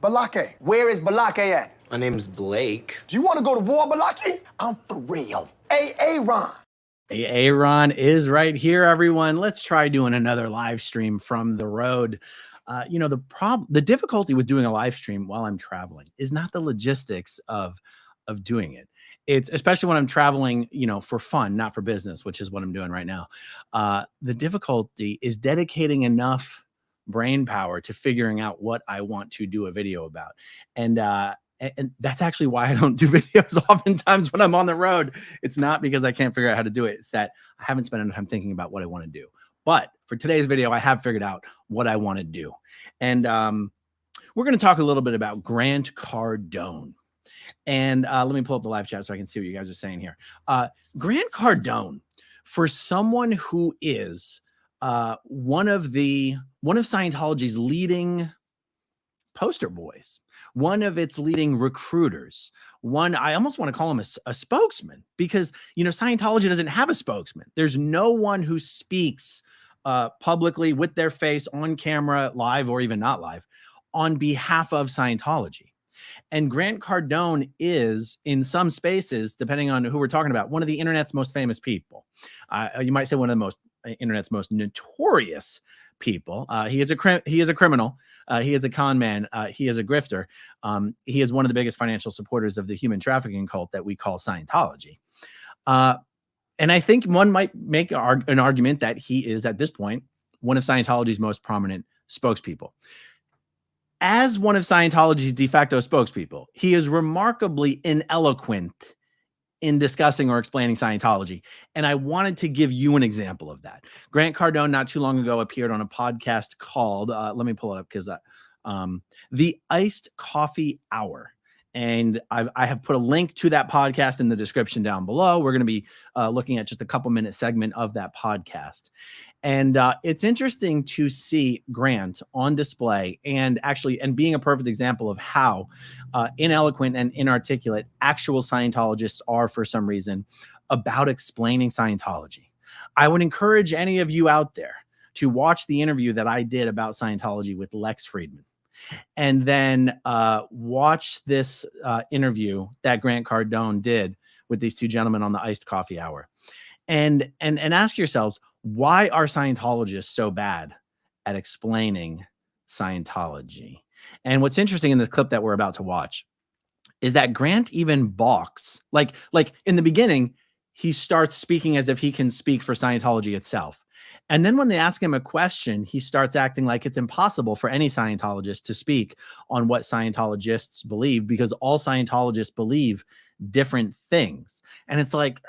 Balake. Where is Balake at? My name's Blake. Do you want to go to war, Balake? I'm for real. Ron. Aaron is right here, everyone. Let's try doing another live stream from the road. The difficulty with doing a live stream while I'm traveling is not the logistics of doing it. It's especially when I'm traveling, for fun, not for business, which is what I'm doing right now. The difficulty is dedicating enough brain power to figuring out what I want to do a video about. And that's actually why I don't do videos oftentimes when I'm on the road. It's not because I can't figure out how to do it. It's that I haven't spent enough time thinking about what I want to do. But for today's video, I have figured out what I want to do. And we're going to talk a little bit about Grant Cardone. And let me pull up the live chat so I can see what you guys are saying here. Grant Cardone, for someone who is one of Scientology's leading poster boys, one of its leading recruiters, I almost want to call him a spokesman, because Scientology doesn't have a spokesman. There's no one who speaks publicly with their face on camera, live or even not live, on behalf of Scientology. And Grant Cardone is, in some spaces, depending on who we're talking about, one of the internet's most famous people. You might say one of the internet's most notorious people. He is a criminal. He is a con man. He is a grifter. He is one of the biggest financial supporters of the human trafficking cult that we call Scientology. And I think one might make an argument that he is, at this point, one of Scientology's most prominent spokespeople. As one of Scientology's de facto spokespeople, he is remarkably ineloquent in discussing or explaining Scientology. And I wanted to give you an example of that. Grant Cardone, not too long ago, appeared on a podcast called, let me pull it up because The Iced Coffee Hour. And I have put a link to that podcast in the description down below. We're going to be looking at just a couple-minute segment of that podcast. And it's interesting to see Grant on display and being a perfect example of how ineloquent and inarticulate actual Scientologists are, for some reason, about explaining Scientology. I would encourage any of you out there to watch the interview that I did about Scientology with Lex Friedman, and then watch this interview that Grant Cardone did with these two gentlemen on the Iced Coffee Hour, and ask yourselves, why are Scientologists so bad at explaining Scientology? And what's interesting in this clip that we're about to watch is that Grant even balks. Like in the beginning, he starts speaking as if he can speak for Scientology itself. And then when they ask him a question, he starts acting like it's impossible for any Scientologist to speak on what Scientologists believe, because all Scientologists believe different things. And it's like,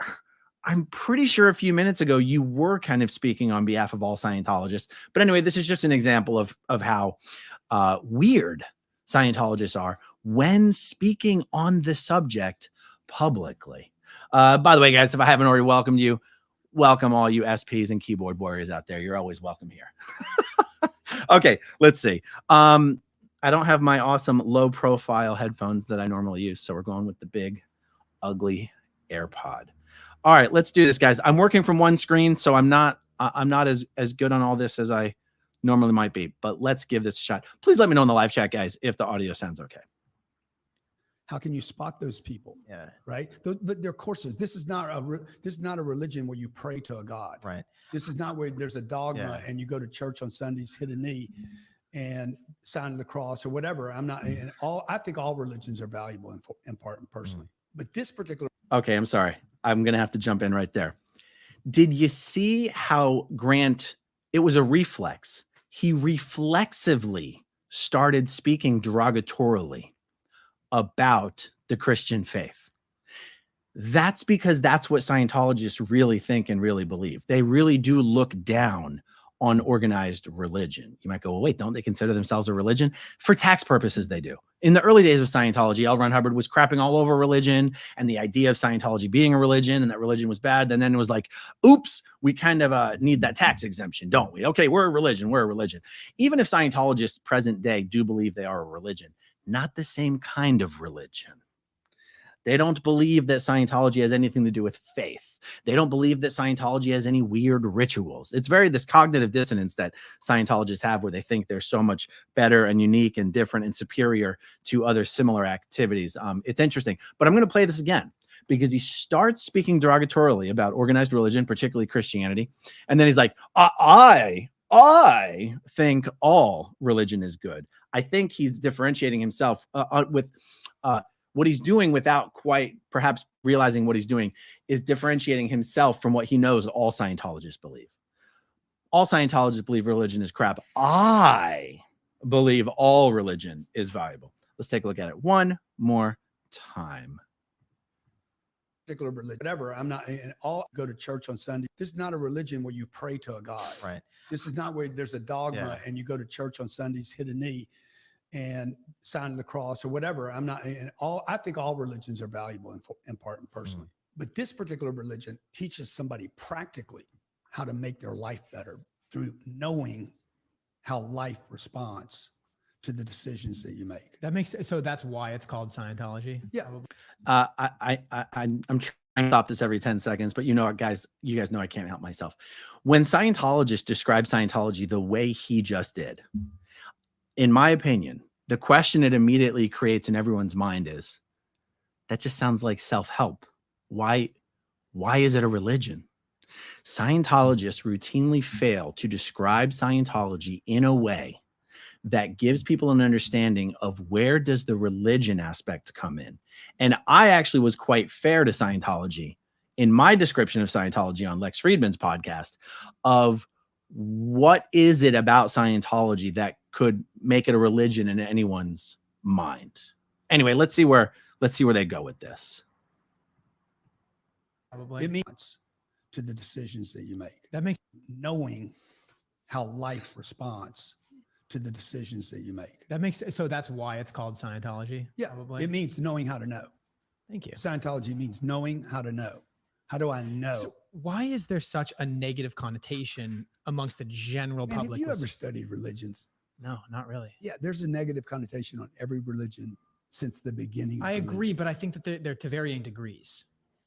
I'm pretty sure a few minutes ago you were kind of speaking on behalf of all Scientologists. But anyway, this is just an example of how weird Scientologists are when speaking on the subject publicly. By the way, guys, if I haven't already welcomed you, welcome all you SPs and keyboard warriors out there. You're always welcome here. Okay, let's see. I don't have my awesome low profile headphones that I normally use, so we're going with the big, ugly AirPod. All right, let's do this, guys. I'm working from one screen, so I'm not as good on all this as I normally might be, but let's give this a shot. Please let me know in the live chat, guys, if the audio sounds okay. How can you spot those people? Yeah. Right. They're courses. This is not a religion where you pray to a God. Right. This is not where there's a dogma and you go to church on Sundays, hit a knee, and sign of the cross or whatever. I think all religions are valuable in part and personally, but this particular. Okay, I'm sorry. I'm gonna have to jump in right there. Did you see how Grant? It was a reflex. He reflexively started speaking derogatorily about the Christian faith. That's because that's what Scientologists really think and really believe. They really do look down on organized religion. You might go, well, wait, don't they consider themselves a religion? For tax purposes, they do. In the early days of Scientology, L. Ron Hubbard was crapping all over religion and the idea of Scientology being a religion and that religion was bad. And then it was like, oops, we kind of need that tax exemption, don't we? Okay, we're a religion. We're a religion. Even if Scientologists present day do believe they are a religion, not the same kind of religion. They don't believe that Scientology has anything to do with faith. They don't believe that Scientology has any weird rituals. It's very this cognitive dissonance that Scientologists have where they think they're so much better and unique and different and superior to other similar activities. It's interesting, but I'm going to play this again because he starts speaking derogatorily about organized religion, particularly Christianity. And then he's like, I think all religion is good. I think he's differentiating himself with what he's doing without quite perhaps realizing what he's doing is differentiating himself from what he knows all Scientologists believe. All Scientologists believe religion is crap. I believe all religion is valuable. Let's take a look at it one more time. Particular religion, whatever. I'm not all go to church on Sunday. This is not a religion where you pray to a God. Right. This is not where there's a dogma and you go to church on Sundays, hit a knee and sign of the cross or whatever. I'm not I think all religions are valuable in part and personally, but this particular religion teaches somebody practically how to make their life better through knowing how life responds to the decisions that you make. That makes so that's why it's called Scientology. Yeah. I'm trying to stop this every 10 seconds, but you guys know I can't help myself. When Scientologists describe Scientology the way he just did, in my opinion, the question it immediately creates in everyone's mind is, that just sounds like self-help. Why is it a religion? Scientologists routinely fail to describe Scientology in a way that gives people an understanding of where does the religion aspect come in. And I actually was quite fair to Scientology in my description of Scientology on Lex Friedman's podcast of what is it about Scientology that could make it a religion in anyone's mind. Anyway, let's see where they go with this. Probably. It means to the decisions that you make. That makes Knowing how life responds to the decisions that you make. so that's why it's called Scientology. Yeah. Probably. It means knowing how to know. Thank you. Scientology means knowing how to know. How do I know? So why is there such a negative connotation amongst the general Man, public? have you ever studied religions? No, not really. Yeah, there's a negative connotation on every religion since the beginning. I agree, but I think that they're to varying degrees.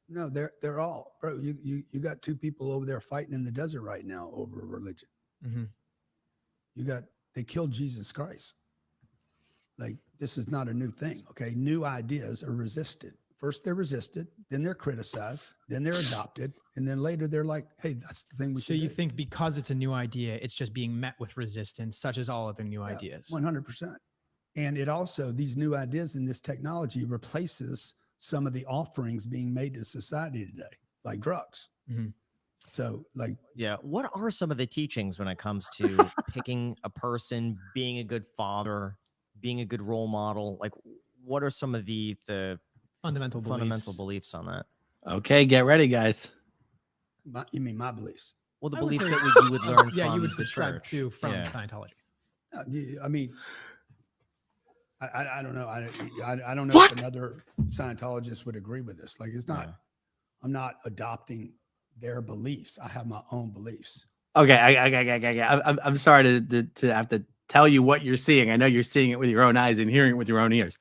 No, they're all, bro. You got two people over there fighting in the desert right now over a religion. Mm-hmm. They killed Jesus Christ. Like, this is not a new thing. Okay, new ideas are resisted. First they're resisted, then they're criticized, then they're adopted, and then later they're like, hey, that's the thing we So should you do. think because it's a new idea, it's just being met with resistance, such as all other new ideas. 100%. And it also, these new ideas and this technology replaces some of the offerings being made to society today, like drugs. Mm-hmm. So like, yeah. What are some of the teachings when it comes to picking a person, being a good father, being a good role model? Like, what are some of the Fundamental beliefs on that? Okay, get ready, guys. you mean my beliefs? Well, the I would beliefs say- that you would learn Yeah, from you would the subscribe church. to from Yeah. Scientology. I mean, I don't know. I don't know What? if another Scientologist would agree with this. Like, it's not, Yeah. I'm not adopting their beliefs. I have my own beliefs. Okay, I'm sorry to have to tell you what you're seeing. I know you're seeing it with your own eyes and hearing it with your own ears.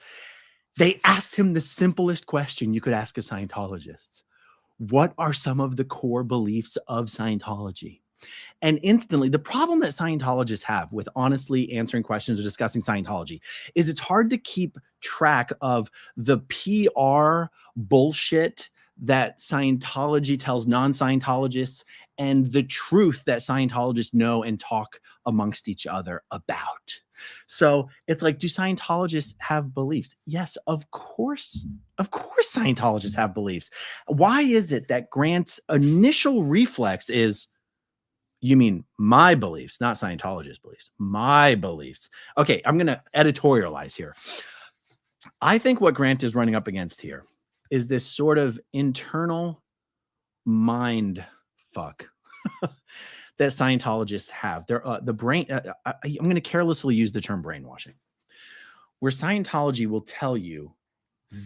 They asked him the simplest question you could ask a Scientologist. What are some of the core beliefs of Scientology? And instantly, the problem that Scientologists have with honestly answering questions or discussing Scientology is it's hard to keep track of the PR bullshit that Scientology tells non-Scientologists and the truth that Scientologists know and talk amongst each other about. So it's like, do Scientologists have beliefs? Yes, of course. Of course Scientologists have beliefs. Why is it that Grant's initial reflex is, you mean my beliefs, not Scientologist beliefs, my beliefs? Okay, I'm going to editorialize here. I think what Grant is running up against here is this sort of internal mind fuck that Scientologists have. They're the brain. I'm going to carelessly use the term brainwashing, where Scientology will tell you,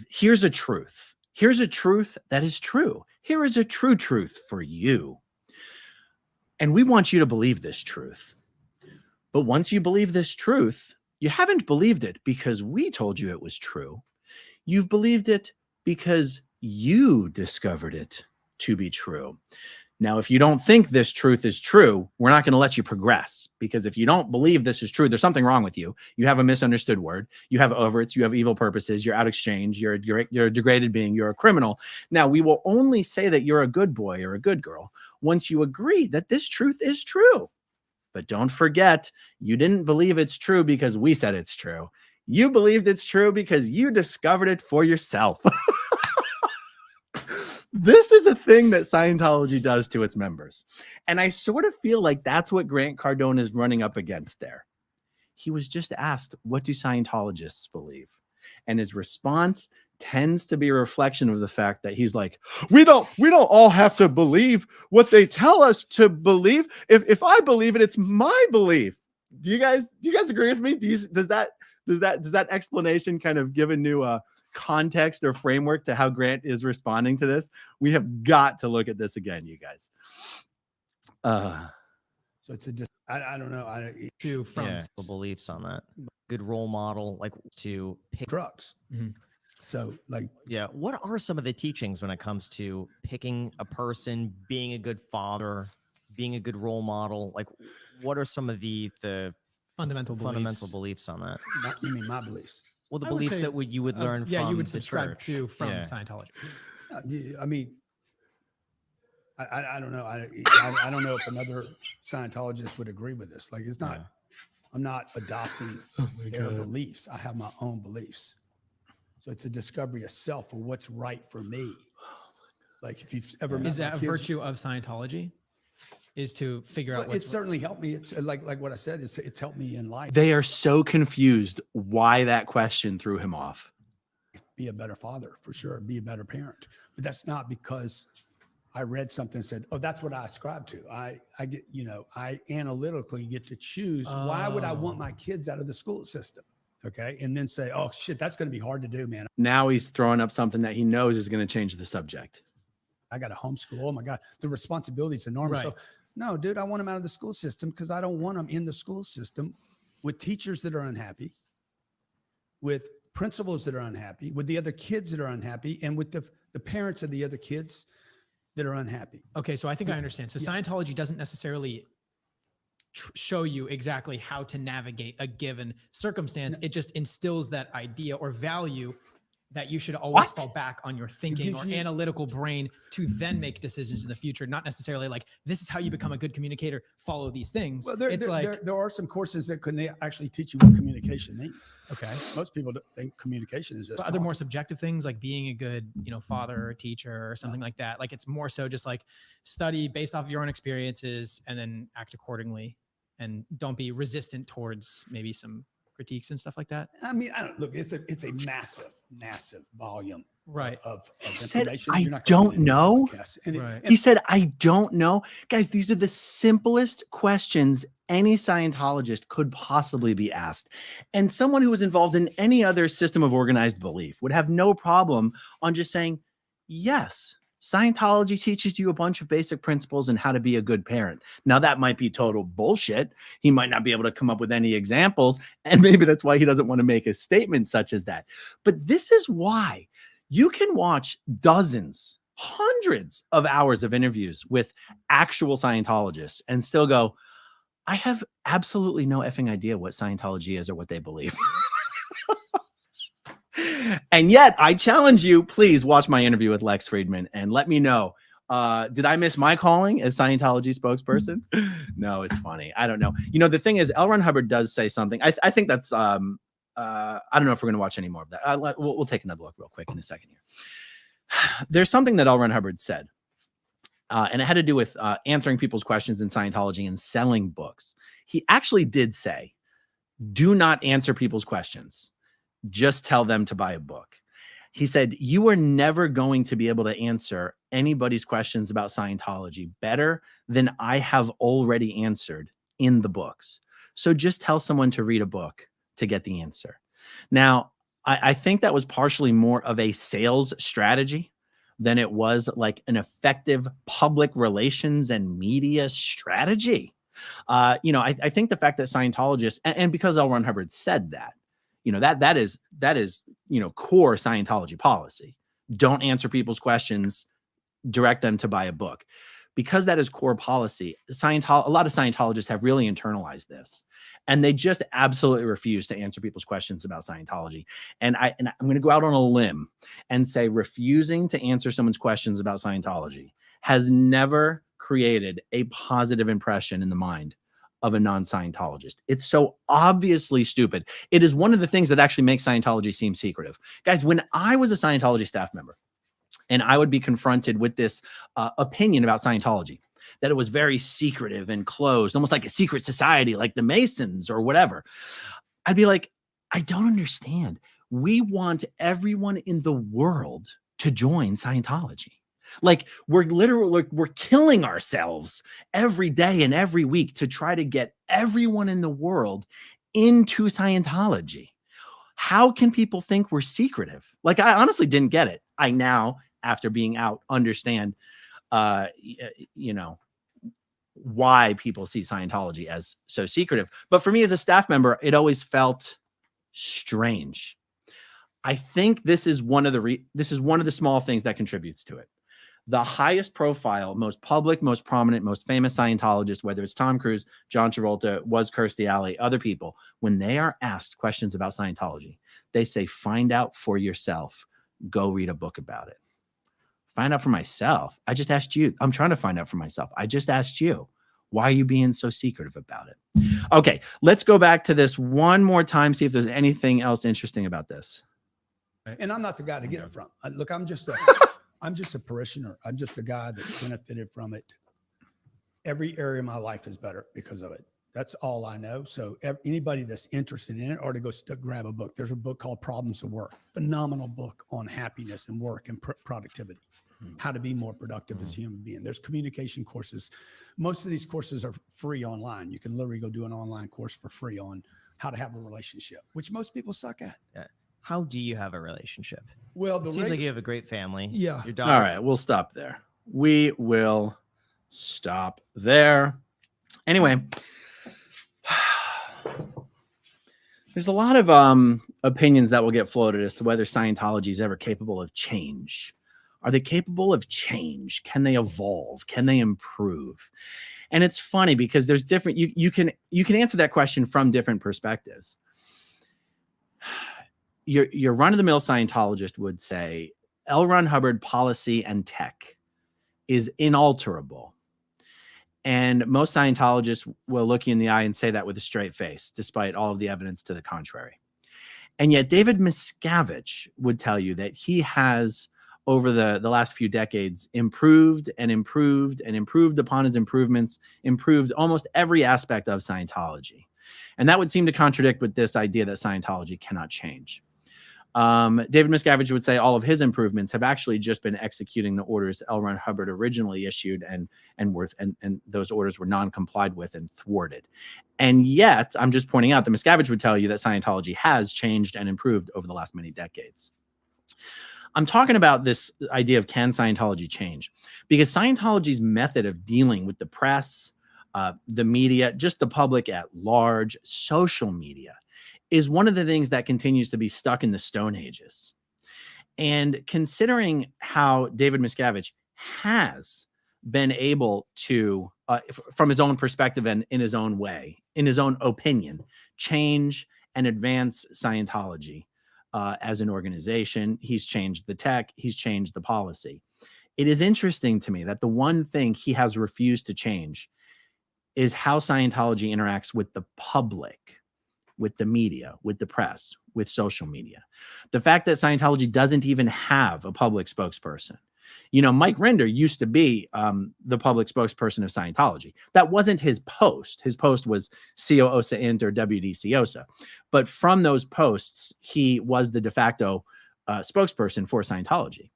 here's a truth. Here's a truth that is true. Here is a true truth for you. And we want you to believe this truth. But once you believe this truth, you haven't believed it because we told you it was true. You've believed it because you discovered it to be true. Now, if you don't think this truth is true, we're not going to let you progress, because if you don't believe this is true, there's something wrong with you. You have a misunderstood word. You have overts. You have evil purposes. You're out of exchange. You're a degraded being. You're a criminal. Now, we will only say that you're a good boy or a good girl once you agree that this truth is true. But don't forget, you didn't believe it's true because we said it's true. You believed it's true because you discovered it for yourself. This is a thing that Scientology does to its members. And I sort of feel like that's what Grant Cardone is running up against there. He was just asked, what do Scientologists believe? And his response tends to be a reflection of the fact that he's like, we don't all have to believe what they tell us to believe. If I believe it, it's my belief. Do you guys agree with me? Does that explanation kind of give a new context or framework to how Grant is responding to this? We have got to look at this again, you guys. So it's I don't know. The beliefs on that. Good role model, like to pick drugs. Mm-hmm. So like, yeah. What are some of the teachings when it comes to picking a person, being a good father, being a good role model? Like, what are some of the fundamental beliefs on that? You mean my beliefs? Well, the beliefs that you would learn from you would the subscribe church. to from Scientology. I mean, I don't know. I don't know if another Scientologist would agree with this. Like, it's not. Yeah. I'm not adopting their beliefs. I have my own beliefs. So it's a discovery of self, or what's right for me. Like, if you've ever met Is that a kids, virtue of Scientology? Is to figure out it's certainly helped me. It's like what I said, it's helped me in life. They are so confused why that question threw him off. Be a better father, for sure. Be a better parent. But that's not because I read something and said, oh, that's what I ascribe to. I get, I analytically get to choose. Why would I want my kids out of the school system? Okay. And then say, oh shit, that's going to be hard to do, man. Now he's throwing up something that he knows is going to change the subject. I got to homeschool. Oh my God. The responsibility is enormous. Right. So no, dude, I want them out of the school system because I don't want them in the school system with teachers that are unhappy, with principals that are unhappy, with the other kids that are unhappy, and with the parents of the other kids that are unhappy. Okay, so I think I understand. So Scientology doesn't necessarily show you exactly how to navigate a given circumstance. It just instills that idea or value that you should always fall back on your thinking or analytical brain to then make decisions in the future. Not necessarily like, this is how you become a good communicator, follow these things. Well, there are some courses that could actually teach you what communication means. Okay. Most people don't think communication is just other more subjective things like being a good, father or teacher or something like that. Like, it's more so just like study based off of your own experiences and then act accordingly, and don't be resistant towards maybe some critiques and stuff like that. I mean, look, it's a massive volume of information. I don't know. And he said, I don't know. Guys, these are the simplest questions any Scientologist could possibly be asked. And someone who was involved in any other system of organized belief would have no problem on just saying, yes, Scientology teaches you a bunch of basic principles and how to be a good parent. Now, that might be total bullshit. He might not be able to come up with any examples, and maybe that's why he doesn't want to make a statement such as that. But this is why you can watch dozens, hundreds of hours of interviews with actual Scientologists and still go, I have absolutely no effing idea what Scientology is or what they believe. And yet I challenge you, please watch my interview with Lex Friedman and let me know, did I miss my calling as Scientology spokesperson? No, it's funny. I don't know. The thing is, L. Ron Hubbard does say something. I think that's, I don't know if we're going to watch any more of that. We'll take another look real quick in a second here. There's something that L. Ron Hubbard said, and it had to do with answering people's questions in Scientology and selling books. He actually did say, do not answer people's questions. Just tell them to buy a book. He said, you are never going to be able to answer anybody's questions about Scientology better than I have already answered in the books. So just tell someone to read a book to get the answer. Now, I think that was partially more of a sales strategy than it was like an effective public relations and media strategy. I think the fact that Scientologists, and because L. Ron Hubbard said that, that is core Scientology policy. don't answer people's questions, direct them to buy a book. Because that is core policy, a lot of Scientologists have really internalized this, and they just absolutely refuse to answer people's questions about Scientology. And I'm going to go out on a limb and say refusing to answer someone's questions about Scientology has never created a positive impression in the mind of a non-Scientologist. It's so obviously stupid. It is one of the things that actually makes Scientology seem secretive. Guys, when I was a Scientology staff member, and I would be confronted with this opinion about Scientology, that it was very secretive and closed, almost like a secret society, like the Masons or whatever. I'd be like, I don't understand. We want everyone in the world to join Scientology. Like we're literally, we're killing ourselves every day and every week to try to get everyone in the world into Scientology. How can people think we're secretive? Like, I honestly didn't get it. I now, after being out, understand, you know, why people see Scientology as so secretive. But for me as a staff member, it always felt strange. I think this is one of the small things that contributes to it. The highest profile, most public, most prominent, most famous Scientologist, whether it's Tom Cruise, John Travolta, was Kirstie Alley, other people, when they are asked questions about Scientology, they say, find out for yourself. Go read a book about it. Find out for myself. I just asked you. I'm trying to find out for myself. I just asked you. Why are you being so secretive about it? Okay, let's go back to this one more time, see if there's anything else interesting about this. And I'm not the guy to get it from. Look, I'm just a parishioner. I'm just a guy that's benefited from it. Every area of my life is better because of it. That's all I know. So anybody that's interested in it ought to go grab a book. There's a book called Problems of Work. Phenomenal book on happiness and work and productivity. How to be more productive as a human being. There's communication courses. Most of these courses are free online. You can literally go do an online course for free on how to have a relationship, which most people suck at. Yeah. How do you have a relationship? Well, It seems like you have a great family. Yeah. Your daughter. All right, we'll stop there. We will stop there. Anyway, there's a lot of opinions that will get floated as to whether Scientology is ever capable of change. Are they capable of change? Can they evolve? Can they improve? And it's funny because there's different, you can answer that question from different perspectives. Your run-of-the-mill Scientologist would say L. Ron Hubbard policy and tech is inalterable. And most Scientologists will look you in the eye and say that with a straight face, despite all of the evidence to the contrary. And yet David Miscavige would tell you that he has, over the last few decades, improved and improved and improved upon his improvements, improved almost every aspect of Scientology. And that would seem to contradict with this idea that Scientology cannot change. David Miscavige would say all of his improvements have actually just been executing the orders L. Ron Hubbard originally issued, and those orders were non-complied with and thwarted. And yet, I'm just pointing out that Miscavige would tell you that Scientology has changed and improved over the last many decades. I'm talking about this idea of can Scientology change? Because Scientology's method of dealing with the press, the media, just the public at large, social media, is one of the things that continues to be stuck in the Stone Ages. And considering how David Miscavige has been able to, from his own perspective and in his own way, in his own opinion, change and advance Scientology, as an organization, he's changed the tech, he's changed the policy. It is interesting to me that the one thing he has refused to change is how Scientology interacts with the public, with the media, with the press, with social media. The fact that Scientology doesn't even have a public spokesperson. You know, Mike Rinder used to be the public spokesperson of Scientology. That wasn't his post. His post was CO OSA Int or WD COSA. But from those posts, he was the de facto spokesperson for Scientology.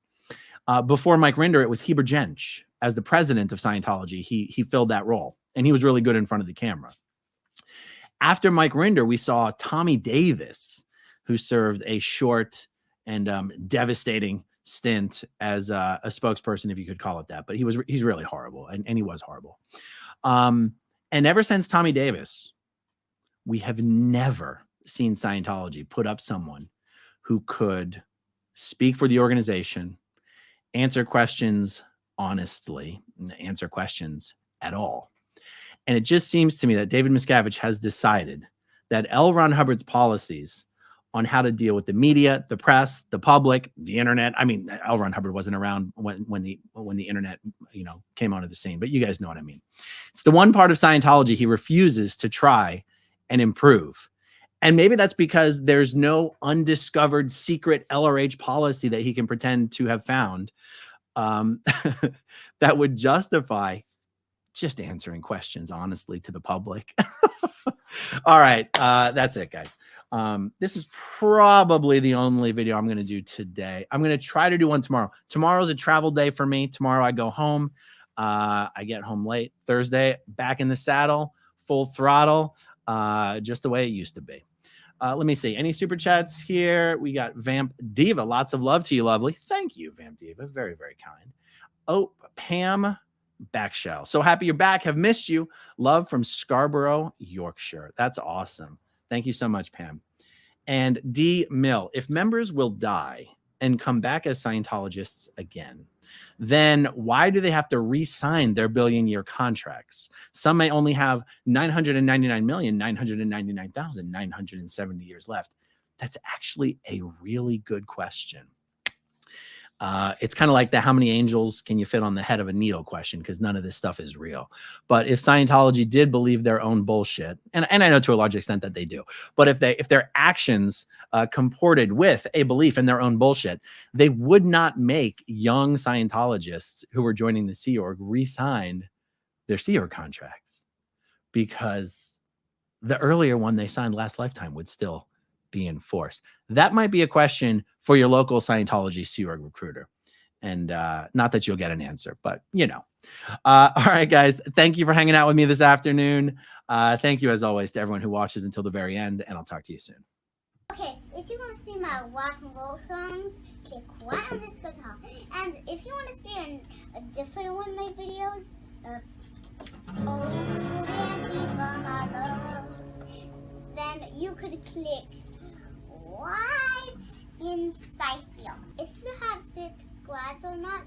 Before Mike Rinder, it was Heber Jensch. As the president of Scientology, he filled that role. And he was really good in front of the camera. After Mike Rinder, we saw Tommy Davis, who served a short and devastating stint as a spokesperson, if you could call it that. But he's really horrible, and he was horrible. And ever since Tommy Davis, we have never seen Scientology put up someone who could speak for the organization, answer questions honestly, answer questions at all. And it just seems to me that David Miscavige has decided that L. Ron Hubbard's policies on how to deal with the media, the press, the public, the internet. I mean, L. Ron Hubbard wasn't around when the internet, came onto the scene, but you guys know what I mean. It's the one part of Scientology he refuses to try and improve. And maybe that's because there's no undiscovered secret LRH policy that he can pretend to have found that would justify just answering questions honestly to the public. All right. That's it, guys. This is probably the only video I'm going to do today. I'm going to try to do one tomorrow. Tomorrow's a travel day for me. Tomorrow I go home. I get home late. Thursday, back in the saddle, full throttle, just the way it used to be. Let me see. Any super chats here? We got Vamp Diva. Lots of love to you, lovely. Thank you, Vamp Diva. Very, very kind. Oh, Pam Backshell. So happy you're back. Have missed you. Love from Scarborough, Yorkshire. That's awesome. Thank you so much, Pam. And D. Mill. If members will die and come back as Scientologists again, then why do they have to re-sign their billion-year contracts? Some may only have 999,999,970 years left. That's actually a really good question. It's kind of like the how many angels can you fit on the head of a needle question, because none of this stuff is real. But if Scientology did believe their own bullshit, and I know to a large extent that they do, but if their actions comported with a belief in their own bullshit, they would not make young Scientologists who were joining the Sea Org re-sign their Sea Org contracts, because the earlier one they signed last lifetime would still be in force. That might be a question for your local Scientology Sea Org recruiter. And not that you'll get an answer, but all right, guys, thank you for hanging out with me this afternoon. Thank you, as always, to everyone who watches until the very end, and I'll talk to you soon. Okay, if you want to see my rock and roll songs, click right on this guitar. And if you want to see a different one of my videos, then you could click right inside here. If you have subscribed or not,